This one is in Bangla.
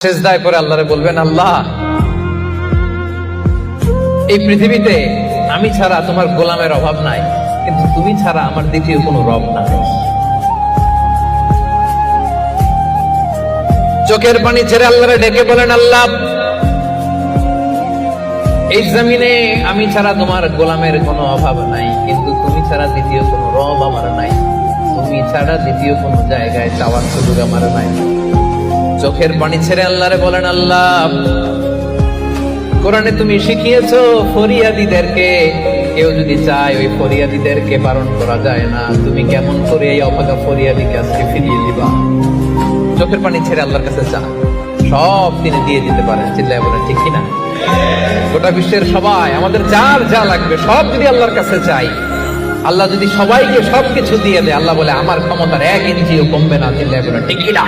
সিজদায় পড়ে আল্লাহরে বলবেন, আল্লাহ এই পৃথিবীতে আমি ছাড়া তোমার গোলামের অভাব নাই, কিন্তু তুমি ছাড়া আমার দ্বিতীয় কোনো রব নাই। চোখের পানি ছেড়ে আল্লাহরে ডেকে বলেন, আল্লাহ এই জমিনে আমি ছাড়া তোমার গোলামের কোনো অভাব নাই, কিন্তু তুমি ছাড়া দ্বিতীয় কোনো রব আমার নাই, তুমি ছাড়া দ্বিতীয় কোনো জায়গায় চাওয়ার সুযোগ আমার নাই। চোখের পানি ছেড়ে আল্লাহরে বলেন, আল্লাহ কোরআনে তুমি শিখিয়েছো ফরিয়াদীদেরকে কেউ যদি চায় ওই ফরিয়াদীদেরকে বারণ করা যায় না, তুমি কেমন করে এই অভাগা ফরিয়াদীকে আজকে ফিরিয়ে দিবা। চোখের পানি ছেড়ে আল্লাহর কাছে চা, সব তিনি দিয়ে দিতে পারেন। চিল্লায় বলেন ঠিক কিনা? গোটা বিশ্বের সবাই আমাদের যার যা লাগবে সব যদি আল্লাহর কাছে চাই, আল্লাহ যদি সবাইকে সবকিছু দিয়ে দেয়, আল্লাহ বলে আমার ক্ষমতার 1 ইঞ্চিও কমবে না। চিল্লায় বলেন ঠিক কিনা?